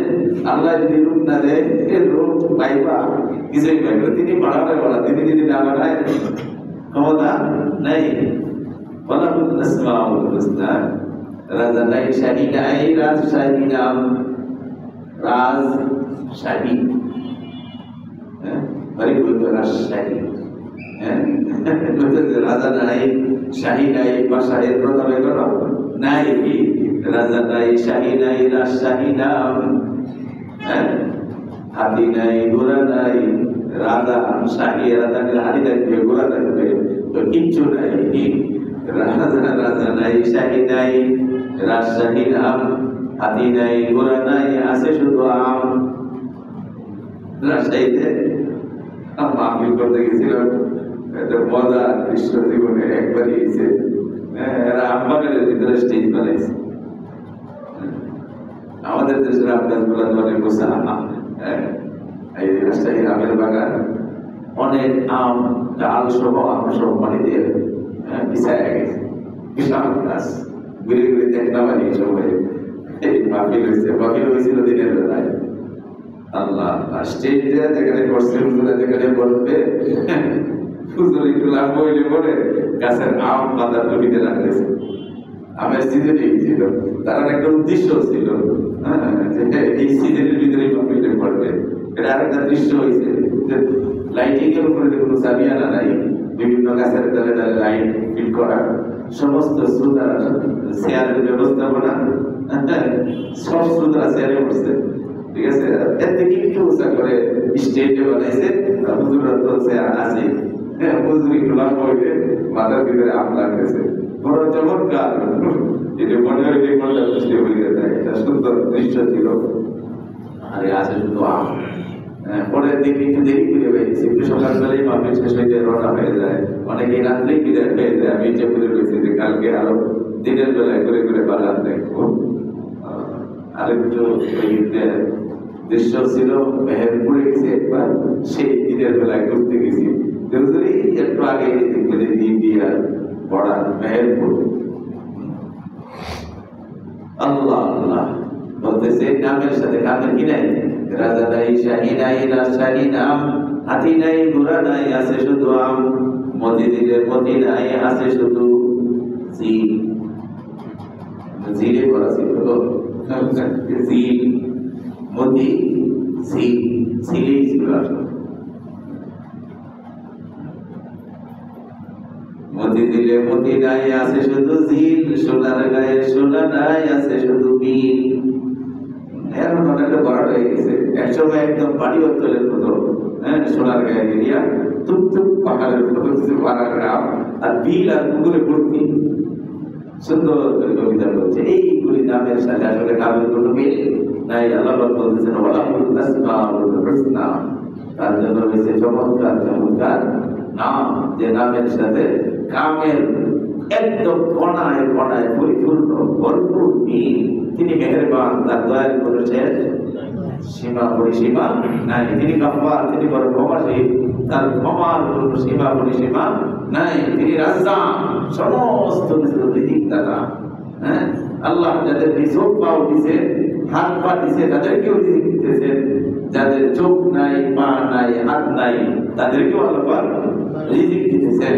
আল্লাহ যদি রূপ না দেয়, এর রূপ পাইবা কিছুই পাইবা। তিনি বাড়াবে বলা, তিনি যদি না বাড়ায় ক্ষমতা নাই। ওয়ালাহুল আসমাউল হুসনা। রাজা নাই, শাহী নাই, রাজশাহী নাম, রাজশাহী। রাজশাহী রাজা নাই, শাহী নাই, বা শাহীর প্রথমে কোনো নাই। রাজা নাই, শাহী নাই, রাজশাহী নাম। হাতি নাই, ঘোড়া নাই। রাজা শাহী, রাজাকে হাতি থাকবে, ঘোড়া থাকবে, তো কিচ্ছু নাই। রাজা নাই, শাহী নাই, রাজশাহী নাম। হাতি নাই, ঘোড়া নাই, আছে শুধু আম। রাজশাহীতে মাহফিল করতে গেছিলাম, একটা মজা দৃশ্য জীবনে একবারই হয়েছে। এরা আম বাগানের ভিতরে স্টেজ বানাইছে। আমাদের দেশের আম গাছগুলো অনেক গোসা, এই রাজশাহীর আমের বাগান অনেক আম ডাল সহ আম সহ পানি দিয়ে বিছায় গেছে, বিশাল গাছ ঘুরে ঘুরে দেখলাম আর এই সময় এই মাহফিল হয়েছিল দিনের বেলায়। আল্লাহ স্টেজ যেখানে করছে হুজুরা যেখানে বলবে হুজুর একটু লাভ হইলে পরে গাছের আম পাতা টুপিতে রাখতেছে। আমের সিজনই ছিল, তার একটা উদ্দেশ্য ছিল এই সিজনের ভিতরে মাহফিলটা করবে। এটা আরেকটা দৃশ্য হয়েছে যে লাইটিং এর উপরে কোনো সাবিয়ানা নাই, বিভিন্ন গাছের ডালে ডালে লাইট ফিট করা, সমস্ত শ্রোতারা চেয়ারের ব্যবস্থাপনা, সব শ্রোতারা চেয়ারে বসছে, ঠিক আছে। এর থেকে একটু উঁচা করে স্টেজে বানাইছে, হুজুরা তো চেয়ার আছে, হুজুর একটু লাভ হইলে মাথার ভিতরে আম লাগতেছে, বড় চমৎকার। এটা মনে হয় যে মনটা খুশি হয়ে যায়, এটা সুন্দর দৃশ্য ছিল। আরে আছে শুধু আম। পরের দিন একটু দেরি করে পেয়েছি, একটু সকালবেলায় মাহফিল শেষ হয়ে রওনা হয়ে যায়, অনেকে রাত্রেই বিদায় হয়ে যায়। আমি ইচ্ছা করে রয়েছি যে কালকে আরো দিনের বেলায় করে করে বাগান দেখবো। আরেকটু দৃশ্য ছিল মেহেরপুরে গেছি একবার, সেই দিনের বেলায় ঘুরতে গেছি, একটু আগে ইন্ডিয়ার বর্ডার মেহেরপুর। আল্লাহ আল্লাহ বলতেছে নামের সাথে কামের কি নাই, রাজা নাই, শাহী নাই, রাজশাহী নাম, হাতি নাই, ঘোড়া নাই, আছে শুধু আম, মতি দিলে মতি নাই, আছে শুধু জিল। জিলে করা ছিল জিল, মতি, জিল, জিলেই ছিল আসলে। মতি দিলে মতি নাই, আছে শুধু জিল, সোনার গায়ে সোনা নাই, আছে শুধু বিল। এখন অনেকটা বড় হয়ে গেছে, একসময় একদম বাড়ি অঞ্চলের মতো, সোনার গায়ে এরিয়া, টুক টুক পাহাড়ের মতো কিছু পাড়া গ্রাম, আর বিল আর পুকুরে ভর্তি। সুন্দর করে কবিতা বলছে এইগুলি নামের সাথে আসলে কামের কোনো মিল নাই। আল্লাহ বলতেছেন ওয়ালাহুল আসমাউল হুসনা, তার জন্য রয়েছে চমৎকার চমৎকার নাম, যে নামের সাথে কামের একদম কণায় কণায় পরিপূর্ণ ভরপুর মিল। তিনি মেহেরবান, তার দয়ার কোনো শেষ সীমা পরিসীমা নাই। তিনি গফফার, তিনি বড় ক্ষমাশীল, তার ক্ষমার কোনো সীমা পরিসীমা নাই। তিনি রাজ্জাক, সমস্ত কিছুর রিজিক দাতা। আল্লাহ যাদেরকে চোখ পাও দিছে, হাত পা দিছে, তাদেরকেও রিজিক দিতেছেন। যাদের চোখ নাই, পা নাই, হাত নাই, তাদেরকেও আল্লাহ রিজিক দিতেছেন।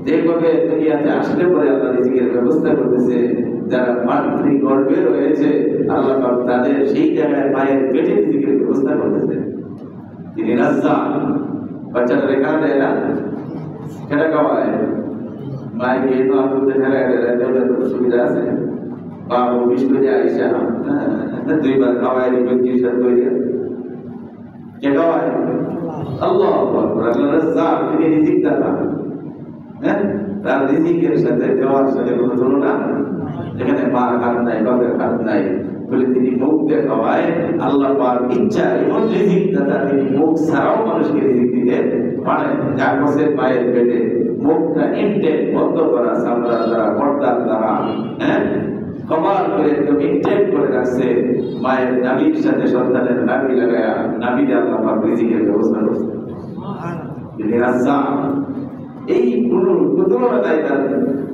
যেভাবে দুনিয়াতে আসলে পরে আল্লাহ রিজিকের ব্যবস্থা করতেছে। যারা মাতৃগর্ভে রয়েছে, আল্লাহ পাক তাদের সেই জায়গায় মায়ের পেটে রিজিকের ব্যবস্থা করতেছে। তিনি রাজ্জাক, বাচ্চাটা রেখা দেয় না, সেটা খাওয়ায় মায়ের তো আপনাদের সুবিধা আছে। বাবু বিষ্ণু আইসা 2 বার খাওয়ায় দিবেন, চিকিৎসা করে কে খাওয়ায়? আল্লাহ আকবার। আল্লাহ রাজ্জাক, তিনি রিজিক দাতা। তার রিজিকের সাথে দেওয়ার সাথে কোনো তুলনা। যেখানে মার হাত নাই, বাপের হাত নাই, বলে তিনি মুখ দিয়ে খাওয়ায়। আল্লাহ পাক ইচ্ছা এমন রিজিক দাতা, তিনি মুখ ছাড়াও মানুষকে রিজিক দিতে পারেন। যা করছে মায়ের পেটে, মুখটা ইনটেক বন্ধ করা, চামড়ার দ্বারা, পর্দার দ্বারা, কভার করে একদম ইনটেক করে রাখছে। মায়ের নাভির সাথে সন্তানের নাভি লাগায়া, নাভি দিয়ে আল্লাহ পাক রিজিকের ব্যবস্থা করছে। তিনি রাজ্জাক, এই তুলনা নাই তার।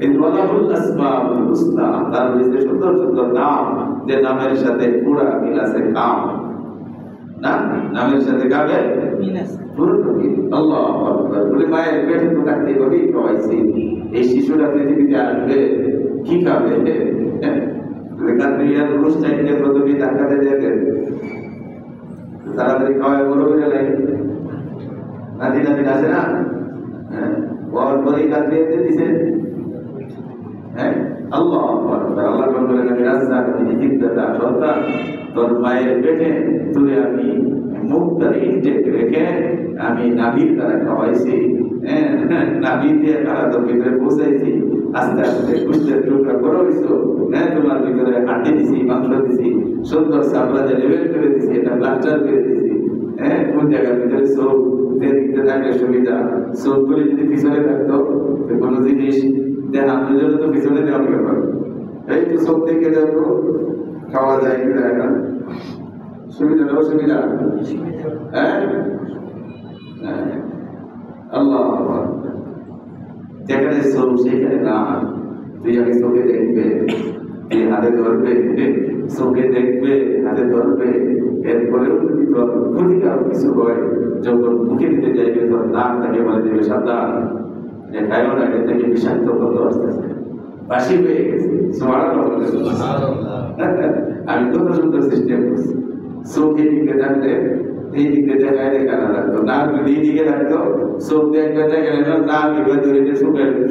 এই ওয়ালাহুল আসমাউল হুসনা, তার রয়েছে সুন্দর সুন্দর নাম, যে নামের সাথে পুরা মিল আছে। কাম না, নামের সাথে কামের মিল আছে, পুরো মিল। আল্লাহু আকবার। বলে মায়ের পেটে তো কাটতে ভাবেই খাওয়াইছে। এই শিশুরা পৃথিবীতে আসবে কি খাবে? কান্ট্রিয়ার পুরুষ চাইতে প্রথমে ধাক্কাতে দেখেন, তাড়াতাড়ি খাওয়ায় বড় হয়ে লাগে। নাতি নাতি আছে না, পরে কান্ট্রিয়াতে দিছে। আল্লাহ আকবার। আল্লাহ বলেন আমি রাজ্জাক, আমি রিজিক দাতা। সন্তান তোর মায়ের পেটে তুলে আমি মুখটা ইনটেক রেখে আমি নাভির দ্বারা খাওয়াইছি, নাভি দিয়ে খাওয়া তোর ভিতরে পৌঁছাইছি। আস্তে আস্তে কুষ্টের টুকরা বড় হইছো, তোমার ভিতরে হাড্ডি দিছি, মাংস দিছি, সুন্দর চামড়া যে লেবেল করে দিছি, এটা প্লাস্টার করে দিছি। কোন জায়গার ভিতরে চোখ যে দিকতে থাকলে সুবিধা, চোখগুলি যদি পিছনে থাকতো কোনো জিনিস দেখানোর জন্য তো পিছনে দেওয়া ব্যাপার। এই তো চোখ দেখে দেখো, খাওয়া যায় কি যায় না? সুবিধা না অসুবিধা? হ্যাঁ, আল্লাহ যেখানে চোখ সেখানে না। তুই আগে চোখে দেখবে, তুই হাতে ধরবে, চোখে দেখবে, হাতে ধরবে, এরপরেও যদি তোর ক্ষতিকারক কিছু হয়, যখন মুখে দিতে যাইবে তোর নাক তাকে বলে দেবে সাবধান, যে খাইও না, এটা থেকে বিষাক্ত কত আসতেছে, বাসি হয়ে গেছে। আমি কত সুন্দর সিস্টেম করছি। চোখ এদিকে থাকলে এই দিকে দেখায় দেখা না লাগতো, নাক যদি এইদিকে থাকতো চোখ দেখবে দেখা গেল নাক এবার ধরে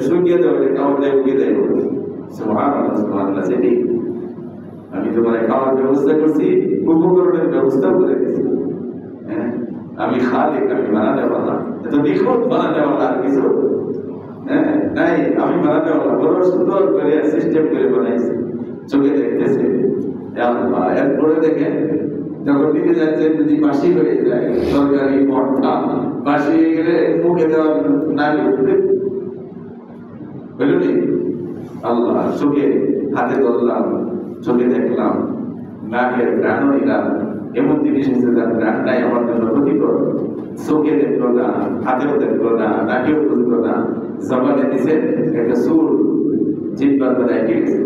শুকিয়ে দেবে, খাওয়ার দেয় উঠিয়ে দেয়। সুবহানাল্লাহ, সেটি আমি তোমার খাওয়ার ব্যবস্থা করছি, উপকরণের ব্যবস্থা করে দিচ্ছি। হ্যাঁ, আমি খালিক, আমি বানাতে পারলাম, এত নিখুঁত বানাতে পারলাম আর কিছু নাই। আমি বানাতে পারলাম, বড় সুন্দর করে সিস্টেম করে বানাইছি, চোখে দেখতেছে। এরপরে দেখেন যখন দিতে যাচ্ছে যদি বাসি হয়ে যায়, তরকারি ভর্তা বাসি হয়ে গেলে মুখে দেওয়া না বুঝলি? আল্লাহ চোখে হাতে ধরলাম, চোখে দেখলাম, নাকের ঘ্রাণ নিলাম, এমন জিনিস আছে যার ঘ্রাণটাই আমার জন্য ক্ষতিকর। চোখে দেখলো না, হাতেও দেখলো না, নাকেও বুঝলো না, জবানে দিছে একটা সুর জিহ্বার বেলায় গিয়েছে।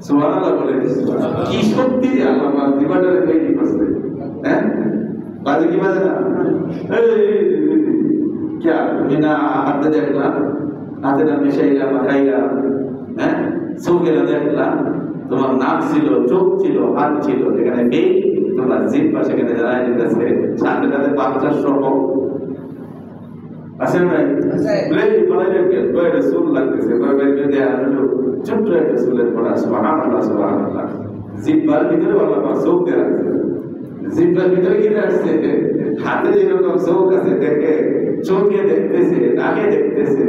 সুবহানাল্লাহ বলে কি শক্তি আল্লাহ জিহ্বাটারে তৈরি করছে। হ্যাঁ, বাজে কি বাজে না? क्या बिना हाथ देखला, हाथे ना मिशाइला माखाइला, হ্যাঁ, চোখে না দেখলা, তোমার নাক ছিল, চোখ ছিল, হাত ছিল, এখানে এই তোমার জিহ্বা সেখানে জানাই দিতেছে, সাথে সাথে বাচ্চার সহ আছে না? প্লেন বানাইলে কয়েকটা চুল লাগতেছে, কয়েকটা আসলে ছোট্ট একটা চুলের পড়া। সুবহানাল্লাহ, সুবহানাল্লাহ। জিহ্বার ভিতরে আল্লাহ চোখ দিয়ে রাখছে, জিহ্বার ভিতরে কি রাখছে? হাতে যেরকম চোখ আছে দেখে, চোখে দেখতেছে, নাকে দেখতেছে,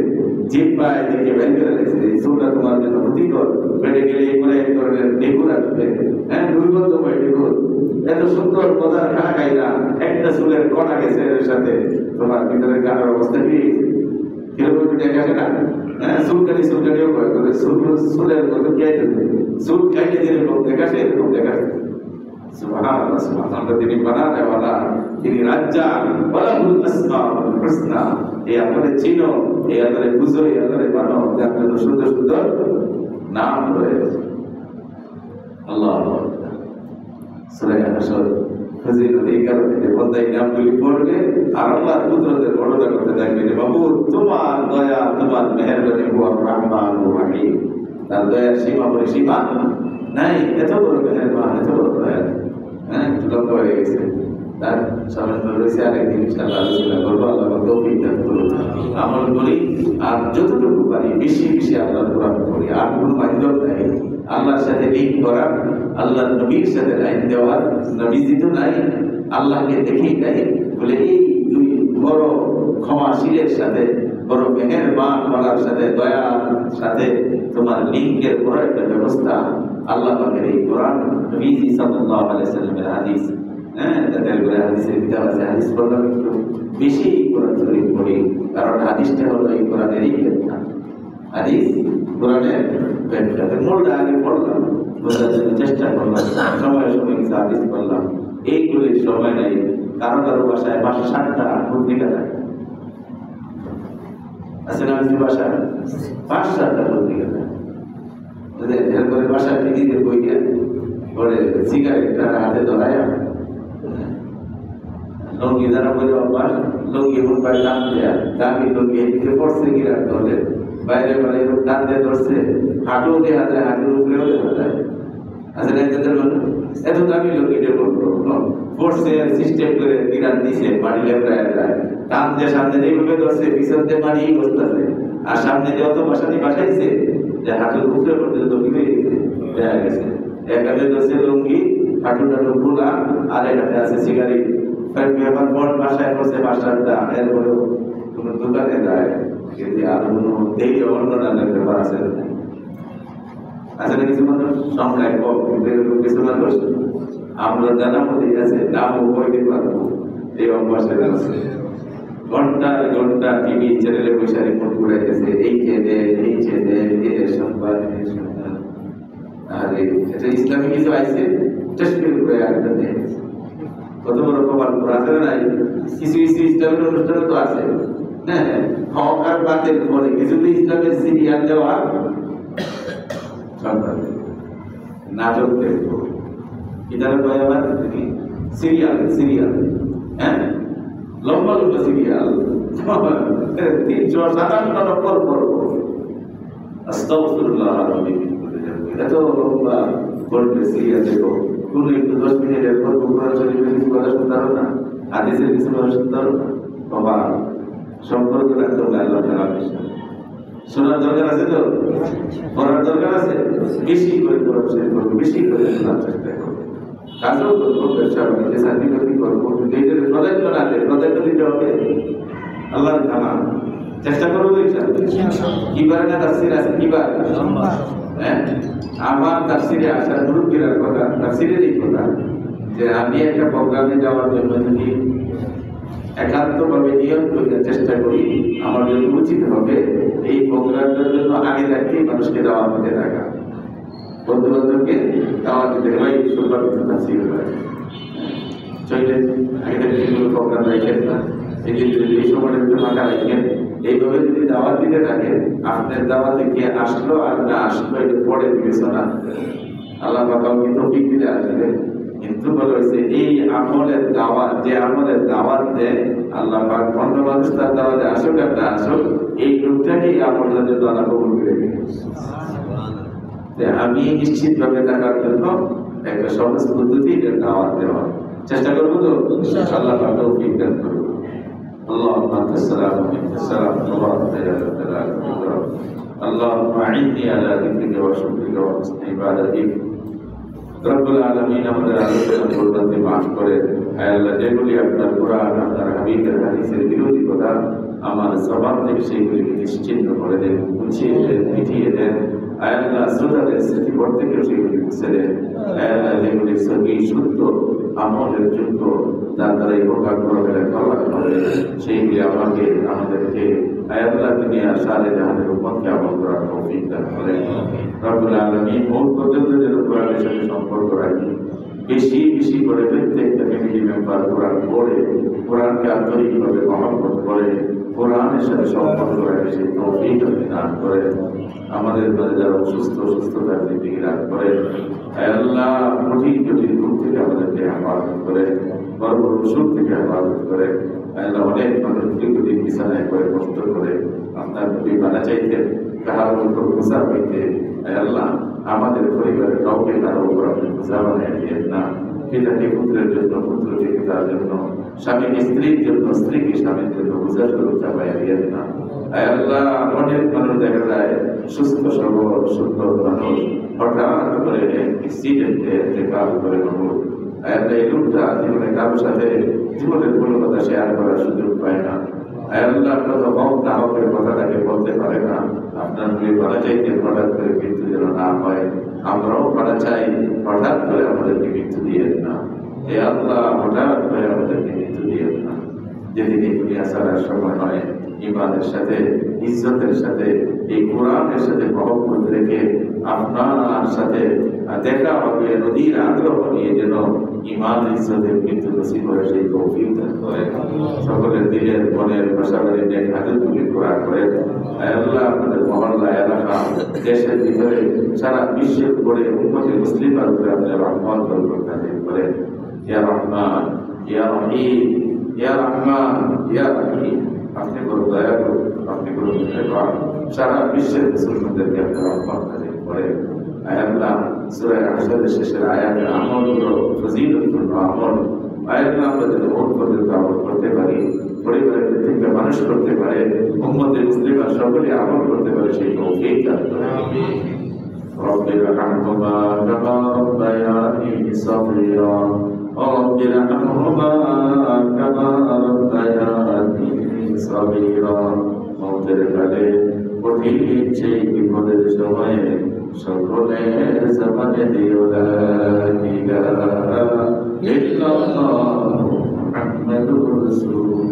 জিহ্বায় দেখে বের করে রাখছে। এই চোখটা তোমার জন্য ক্ষতিকর, পেটে গেলে এগুলো এক ধরনের ডেগুর আসবে। হ্যাঁ, দুর্গন্ধময় ডেগুর। এত সুন্দর মজার খানা খাইলা, একটা চুলের কণা গেছে এর সাথে, তোমার ভিতরে কাটার অবস্থা কি কিরকম দেখা যায় না? হ্যাঁ, চুলকানিও ভয় করে, চুলের মতো খাইতেছে, চুল খাইলে যেরকম দেখা সেরকম দেখা যায়। সুবহানাল্লাহ, সুবহানাল্লাহ। তিনি বানানে ওয়ালা, তিনি রাজ্জাক, ওয়ালাহুল আসমাউল হুসনা। এই আপনাদের চিনো, এই আপনাদের বুঝো, এই আপনাদের মানো, আপনাদের সুন্দর সুন্দর নাম রয়েছে। আল্লাহু আকবার। সূরা হাসর ফজিলত এই কারণে যে বান্দা এই নামগুলি পড়বে আর আল্লাহর কুদরতের বর্ণনা করতে থাকবে যে বাবু তোমার দয়া, তোমার মেহেরবানি, হুয়া রাহমানুর রহিম। তার দয়ার সীমা পরিসীমা নাই, এত বড় মেহেরবান, এত বড় দয়া। হ্যাঁ, একটু লম্বা হয়ে গেছে, তার সামনে রয়েছে আরেকদিন ইনশাআল্লাহ আলোচনা করবো। আল্লাহ তৌফিক দান করুন, আমল করি আর যতটুকু পারি বেশি বেশি আল্লাহর কোরআন করি। আর কোনো মাধ্যম নাই আল্লাহর সাথে লিঙ্ক করার, আল্লাহর নবীর সাথে লাইন দেওয়ার। নবীজি তো নাই, আল্লাহকে দেখেই নাই বলে এই দুই বড় ক্ষমাশীলের সাথে, বড় মেহেরবান বলার সাথে, দয়ার সাথে তোমার লিঙ্কের বড় একটা ব্যবস্থা আল্লাহ পাকের এই কোরআন, নবীজি সাল্লাল্লাহু আলাইহি সাল্লামের হাদিস। হ্যাঁ, তাদের করে হাদিসের কিতাব আছে, হাদিস পড়লাম একটু বেশি কোরআন শরীফ পড়ি, কারণ হাদিসটা হলো এই কোরআনেরই ব্যাখ্যা। হাদিস কোরআনের ব্যাখ্যা। মূলটা আগে পড়লাম, বোঝার জন্য চেষ্টা করলাম, সময় সময় কিছু হাদিস পড়লাম। এইগুলির সময় নাই। কারো কারো বাসায় 5-7টা পত্রিকা থাকে, আছে না? বাসায় 5-7টা পত্রিকা থাকে। এরপরে বাসায় টিভিতে বইকে পরে সিগারেটটা হাতে ধরায়, লঙ্গি যারা বলে অভ্যাস, লঙ্গি মন পায় টান দেয়া, দামি লঙ্গি এদিকে পড়ছে কিরার ধরে, বাইরে বেলা এরকম টান দিয়ে ধরছে, হাঁটুও দেখা যায়, হাঁটুর উপরেও দেখা যায়। আছে না? এত দামি লঙ্গিটা পড়ছে, সিস্টেম করে কিরান দিছে, মাটি লেপড়ায় যায়, টান দিয়ে সামনে যেভাবে ধরছে, পিছন দিয়ে মাটি বসতেছে, আর সামনে যে অত বাসাটি বাসাইছে যে হাঁটুর উপরে পর্যন্ত কি হয়ে গেছে, দেখা গেছে। একাতে ধরছে লঙ্গি, হাঁটু টাটু খোলা, আর একাতে আছে সিগারেট। ব্যাপার পর বাসায় করছে 5-7টা, এরপরেও কোনো দোকানে যায়, কিন্তু আর কোনো দেরি অন্য রান্নার ব্যাপার আছে না? আছে না? কিছু মানুষ সংখ্যায় কম, কিন্তু এরকম কিছু মানুষ আমরা জানা মধ্যে আছে, নামও বইতে পারবো, এই অভ্যাসের আছে। ঘন্টার ঘন্টা টিভি চ্যানেলে বসে রিপোর্ট করে গেছে, এই চ্যানেল, এই চ্যানেল, এর সংবাদ, এর সংবাদ। আর আরে এটা ইসলামী কিছু আইছে টেস্টের উপরে একটা দিয়ে কত বড় কপাল আছে নাই? কিছু কিছু ইসলামের অনুষ্ঠান তো আছে, হ্যাঁ, হক আর বাতের পরে কিছু তো ইসলামের সিরিয়াল দেওয়া নাটক দেখবো ইদারা কয় আবার সিরিয়াল সিরিয়াল, হ্যাঁ, লম্বা লম্বা সিরিয়াল 357 পর পর্ব। আস্তাগফিরুল্লাহ, এত লম্বা করবে সিরিয়াল দেখো, কোন একটু 10 মিনিটের পর কোরআন শরীফের কিছু কথা শুনতে পারো না, হাদিসের কিছু কথা শুনতে পারো না। বাবা সম্পর্ক রাখতে হবে আল্লাহ তাআলার সাথে। শোনার দরকার আছে তো, পড়ার দরকার আছে, বেশি করে পড়ার চেষ্টা করবো, বেশি করে শোনার চেষ্টা করবো, কাজও করবো, ব্যবসা বাণিজ্য চাকরি বাকরি করবো, নিজের প্রদায়িত্ব না দেয়, প্রদায়িত্ব দিতে হবে আল্লাহর খানা। চেষ্টা করবো তো ইনশাআল্লাহ। কি পারে না তাফসীর আছে, কি পারে, হ্যাঁ, আমার তাফসীরে আসার মুরব্বীর কথা, তাফসীরের এই কথা যে আমি একটা প্রোগ্রামে যাওয়ার জন্য যদি একান্তভাবে নিয়ম করে চেষ্টা করি, আমার জন্য উচিত হবে এই প্রোগ্রামটার জন্য আগে থাকতেই মানুষকে দাওয়াত দিতে থাকা, বন্ধু বান্ধবকে দাওয়াত দিতে, ভাই সোমবার তাফসীর হয় চলে আগে থেকে কোনো প্রোগ্রাম রাখেন না, এই সময়টা একটু ফাঁকা রাখেন। এইভাবে যদি দাওয়াত দিতে থাকে, আপনার দাওয়াতে কে আসলো আর না আসলো এটা পরে বিবেচনা, আল্লাহ পাক কিন্তু তৌফিক দিলে আসবে। কিন্তু বলা হয়েছে এই আমলের দাওয়াত, যে আমলের দাওয়াত দেয় আল্লাহ পাক, অন্য মানুষ তার দাওয়াতে আসুক আর না আসুক, এই লোকটাকে আমলের জন্য আল্লাহ কবুল করে নেবেন। আমি নিশ্চিতভাবে থাকার জন্য একটা সহজ পদ্ধতি এটার দাওয়াত দেওয়া চেষ্টা করবো তো আল্লাহ পাক তৌফিক দান করুন। اللهم انت السلام ومنك السلام تبارك يا ذا الجلال والاكرام. اللهم اعني على ذكرك وشكرك وحسن عبادتك. রব্বুল আলামিন আমাদের আলোচনা করতে মাফ করে, হে আল্লাহ, যেগুলি আপনার কোরআন আপনার হাবিবের হাদিসের বিরোধী কথা আমার জবান থেকে সেইগুলিকে নিশ্চিহ্ন করে দেন, মুছিয়ে দেন, মিটিয়ে দেন। হে আল্লাহ, শ্রোতাদের স্মৃতিপট থেকেও সেইগুলি মুছে দেন। হে আল্লাহ, যেগুলি সহি শুদ্ধ আমলের যোগ্য, যার দ্বারা এই প্রকার করবেন কল্যাণ করে, সেইগুলি আমাকে আমাদেরকে হে আল্লাহ দুনিয়া সারে জাহানের উম্মতকে আমল করার তৌফিক দান করেন। রব্বুল আলামিন মূল পর্যন্ত যেন কোরআনের সাথে সম্পর্ক রাখি, বেশি বেশি করে প্রত্যেকটা ফ্যামিলি মেম্বার কোরআন পড়ে, কোরআনকে আন্তরিকভাবে মহব্বত করে, কোরআনের সাথে সম্পর্ক রাখে, সেই তৌফিক দান করে। আমাদের মাঝে যারা সুস্থতার জিন্দেগি দান করে, হে আল্লাহ, কঠিন জটিল রোগ থেকে আমাদেরকে হেফাজত করে, বড় বড় অসুখ থেকে হেফাজত করে। আল্লাহ, অনেক মানুষ দীর্ঘদিন বিছানায় করে কষ্ট করে আপনার নবী মানা চাইতেন, কাহার উপর বোঝা হইতে, আল্লাহ আমাদের পরিবারের কাউকে কারো উপর আপনি বোঝা বানিয়ে দিয়েন না। পিতাকে পুত্রের জন্য, পুত্রকে পিতার জন্য, স্বামীকে স্ত্রীর জন্য, স্ত্রীকে স্বামীর জন্য বোঝা স্বরূপ চাপাইয়া দিয়েন না। আল্লাহ, অনেক মানুষ দেখা যায় সুস্থ সবল সুন্দর মানুষ হঠাৎ করে অ্যাক্সিডেন্টে ইন্তেকাল করে মানুষ। আল্লাহ, এই লোকটা জীবনে কারোর সাথে জীবনের কোনো কথা শেয়ার করার সুযোগ পায় না। আল্লাহ, আপনার তো হক না হকের কথা তাকে বলতে পারে না। আপনার নবী বলা চাইতে হঠাৎ করে মৃত্যু যেন না হয়, আমরাও বলা চাই হঠাৎ করে আমাদেরকে মৃত্যু দিয়েন না। হে আল্লাহ, হঠাৎ করে আমাদেরকে মৃত্যু দিয়েন না। যেদিন এই দুনিয়া ছাড়ার সময় হয়, ইমানের সাথে, ইজ্জতের সাথে, এই কোরআনের সাথে মহব্বত রেখে আপনার সাথে দেখা হবে, নদীর আগ্রহ নিয়ে যেন ইমান ইজ্জতের মৃত্যু নসিব হয়, সেই তৌফিক দান করেন। সকলের দিলের মনের ভাষাবাড়ি নেক হাজতগুলি পুরা করেন। আল্লাহ, আমাদের মহল্লা এলাকা দেশের ভিতরে সারা বিশ্বের উপরে উম্মতে মুসলিমার উপরে আপনার রহমত বরকত করেন। ইয়া রহমান, ইয়া রহিম, ইয়া রহমান, ইয়া রহিম, আপনি বড় দয়া করুন, আপনি বড় মেহেরবান। সারা বিশ্বের মুসলমানদেরকে আপনার রহমত নাযিল করেন। আল্লাহ, সূরা হাশরের শেষের আয়াতের আমলগুলো ফজিলতপূর্ণ আমল, আল্লাহ, আমরা যেন মন পর্যন্ত আমল করতে পারি, পরিবারের প্রত্যেকটা মানুষ করতে পারে, উম্মতে মুসলিমা সকলে আমল করতে পারে, সেই তৌফিক দান করেন। رب ارحمهما كما ربياني صغيرا رب ارحمهما كما ربياني صغيرا মৌতের কালে কঠিন সেই বিপদের সময়ে সকলের জবানে দিও লা ইলাহা ইল্লাল্লাহ মুহাম্মাদুর রাসূলুল্লাহ।